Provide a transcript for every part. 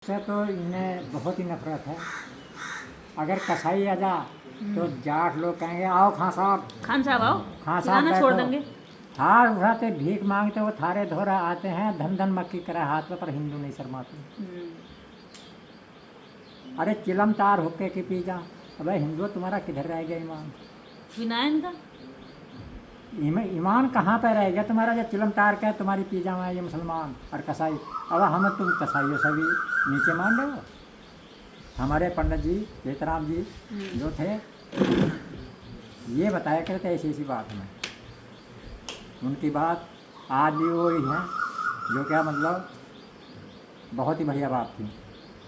से तो इन्हें बहुत ही नफरत है। अगर कसाई आ जा तो जाट लोग कहेंगे आओ खान साहब आओ खान साहब खिलाना छोड़ बैठो। देंगे। थार उठाते भीख मांगते वो थारे धोरा आते हैं, धन धन मक्की करे हाथ में, पर हिंदू नहीं शर्माते। अरे चिलम तार होके की पी जा। अबे हिंदू तुम्हारा किधर रह गया ईमान? विनायन का ईमान कहाँ पे रह गया तुम्हारा जब चिलम तार के तुम्हारी पी जावा ये मुसलमान और कसाई। अब हम तुम कसाइयों से भी नीचे मान रहे हो। हमारे पंडित जी चेतराम जी जो थे ये बताया करते ऐसी ऐसी बात में, उनकी बात आज भी वही है जो क्या मतलब बहुत ही बढ़िया बात थी।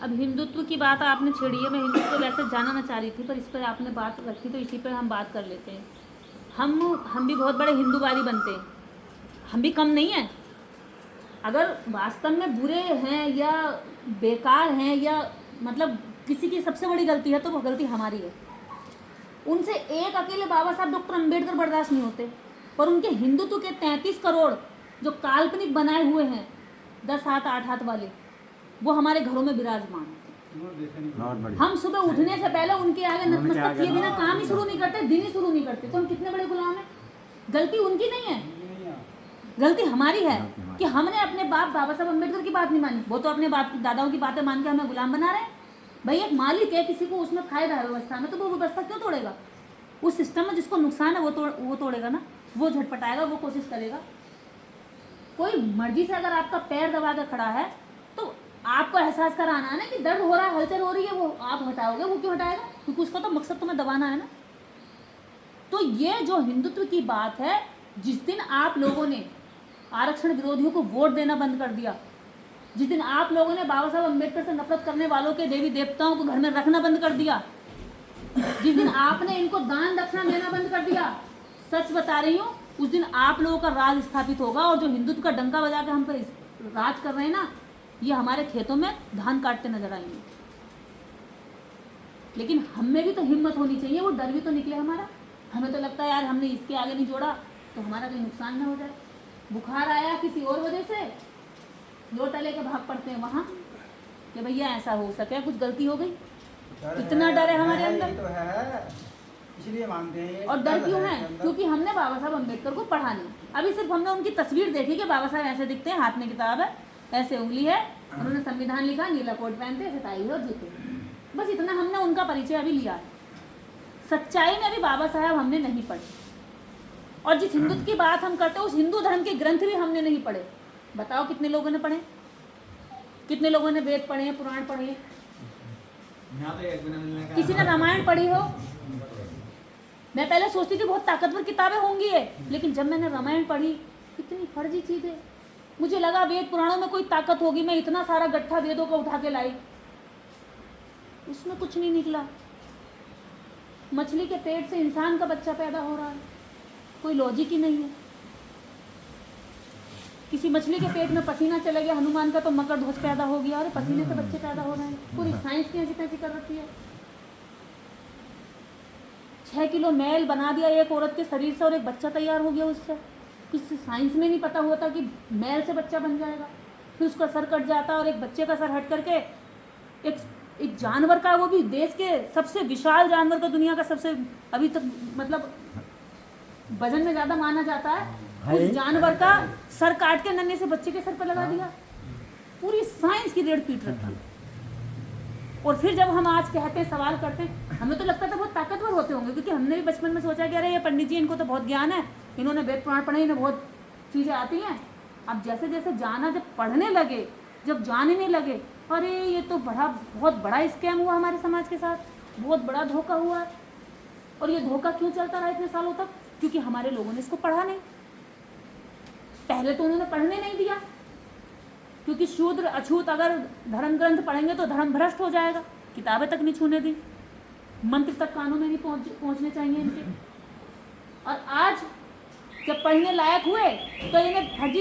अब हिंदुत्व की बात आपने छेड़ी है, मैं हिंदुत्व वैसे जानना चाह रही थी पर इस पर आपने बात रखी तो इसी पर हम बात कर लेते हैं। हम भी बहुत बड़े हिंदूवादी बनते हैं, हम भी कम नहीं हैं। अगर वास्तव में बुरे हैं या बेकार हैं या मतलब किसी की सबसे बड़ी गलती है तो वो गलती हमारी है। उनसे एक अकेले बाबा साहब डॉक्टर अंबेडकर बर्दाश्त नहीं होते, पर उनके हिंदुत्व के 33 करोड़ जो काल्पनिक बनाए हुए हैं 10 हाथ 8 हाथ वाले, वो हमारे घरों में विराजमान हैं। हम सुबह उठने से पहले उनके आगे नतमस्तक किए बिना काम ही शुरू नहीं करते, दिन ही शुरू नहीं करते। तो हम कितने बड़े गुलाम हैं। गलती उनकी नहीं है, गलती हमारी है कि हमने अपने बाबा साहब अम्बेडकर की बात नहीं मानी। वो तो अपने बाप दादाओं की बातें मान के हमें गुलाम बना रहे हैं। भाई एक मालिक है, किसी को उसमें खाए रहा है व्यवस्था में, तो वो व्यवस्था क्यों तोड़ेगा? उस सिस्टम में जिसको नुकसान है वो तोड़ेगा ना, वो झटपटाएगा, वो कोशिश करेगा। कोई मर्जी से अगर आपका पैर दबा कर खड़ा है तो आपको एहसास कराना है ना कि दर्द हो रहा है, हलचल हो रही है, वो आप हटाओगे। वो क्यों हटाएगा? क्योंकि उसका तो मकसद तुम्हें दबाना है ना। तो ये जो हिंदुत्व की बात है, जिस दिन आप लोगों ने आरक्षण विरोधियों को वोट देना बंद कर दिया, जिस दिन आप लोगों ने बाबा साहब अम्बेडकर से नफरत करने वालों के देवी देवताओं को घर में रखना बंद कर दिया, जिस दिन आपने इनको दान दक्षिणा देना बंद कर दिया, सच बता रही हूँ, उस दिन आप लोगों का राज स्थापित होगा। और जो हिंदुत्व का डंका बजा के हम पर राज कर रहे हैं ना, ये हमारे खेतों में धान काटते नजर आएंगे। लेकिन हम में भी तो हिम्मत होनी चाहिए, वो डर भी तो निकले हमारा। हमें तो लगता है यार हमने इसके आगे नहीं जोड़ा तो हमारा कोई नुकसान ना हो जाए। बुखार आया किसी और वजह से, लोटा लेके भाग पड़ते हैं वहां कि भैया ऐसा हो सके, कुछ गलती हो गई। इतना डर है हमारे अंदर तो है, इसलिए मानते हैं। और डर क्यों है? क्योंकि हमने बाबा साहब अम्बेडकर को पढ़ा नहीं। अभी सिर्फ हमने उनकी तस्वीर देखी कि बाबा साहब ऐसे दिखते हैं, हाथ में किताब है, ऐसे उंगली है, उन्होंने संविधान लिखा, नीला कोट पहनते, ऐसे टाई है और जूते, बस इतना हमने उनका परिचय अभी लिया है। सच्चाई में अभी बाबा साहब हमने नहीं पढ़े। और जिस हिंदुत्व की बात हम करते हैं उस हिंदू धर्म के ग्रंथ भी हमने नहीं पढ़े। बताओ कितने लोगों ने पढ़े? कितने लोगों ने वेद पढ़े हैं, पुराण पढ़े हैं? किसी ने रामायण पढ़ी हो? मैं पहले सोचती थी बहुत ताकतवर किताबें होंगी है, लेकिन जब मैंने रामायण पढ़ी कितनी फर्जी चीजें, मुझे लगा वेद पुराणों में कोई ताकत होगी। मैं इतना सारा गट्ठा वेदों को उठा के लाई, उसमें कुछ नहीं निकला। मछली के पेट से इंसान का बच्चा पैदा हो रहा है, कोई लॉजिक ही नहीं है। किसी मछली के पेट में पसीना चला गया हनुमान का तो मकर ध्वज पैदा हो गया, और पसीने से बच्चे पैदा हो रहे हैं। पूरी साइंस की ऐसी तैसी कर रखी है। 6 किलो मैल बना दिया एक औरत के शरीर से और एक बच्चा तैयार हो गया उससे। किसी साइंस में नहीं पता होता कि मैल से बच्चा बन जाएगा। फिर उसका सर कट जाता और एक बच्चे का सर हट करके एक जानवर का, वो भी देश के सबसे विशाल जानवर का, दुनिया का सबसे अभी तक मतलब वजन में ज्यादा माना जाता है, उस जानवर का सर काट के नन्हे से बच्चे के सर पर लगा दिया। पूरी साइंस की रेड़ पीट रखी। और फिर जब हम आज कहते हैं, सवाल करते हैं, हमें तो लगता था बहुत ताकतवर होते होंगे, क्योंकि हमने भी बचपन में सोचा कि अरे ये पंडित जी इनको तो बहुत ज्ञान है, इन्होंने वेद पुराण पढ़े, इन्हें बहुत चीजें आती हैं। अब जैसे जैसे जाना, जब पढ़ने लगे, जब जानने लगे, अरे ये तो बहुत बड़ा स्कैम हुआ हमारे समाज के साथ, बहुत बड़ा धोखा हुआ है। और ये धोखा क्यों चलता रहा इतने सालों तक? क्योंकि हमारे लोगों ने इसको पढ़ा नहीं। पहले तो उन्होंने पढ़ने नहीं दिया, क्योंकि शूद्र अछूत अगर धर्म ग्रंथ पढ़ेंगे तो धर्म भ्रष्ट हो जाएगा। किताबें तक नहीं छूने दी, मंत्र तक कानों में नहीं पहुंचने चाहिए इनके। और आज जब पढ़ने लायक हुए तो इन्हें फर्जी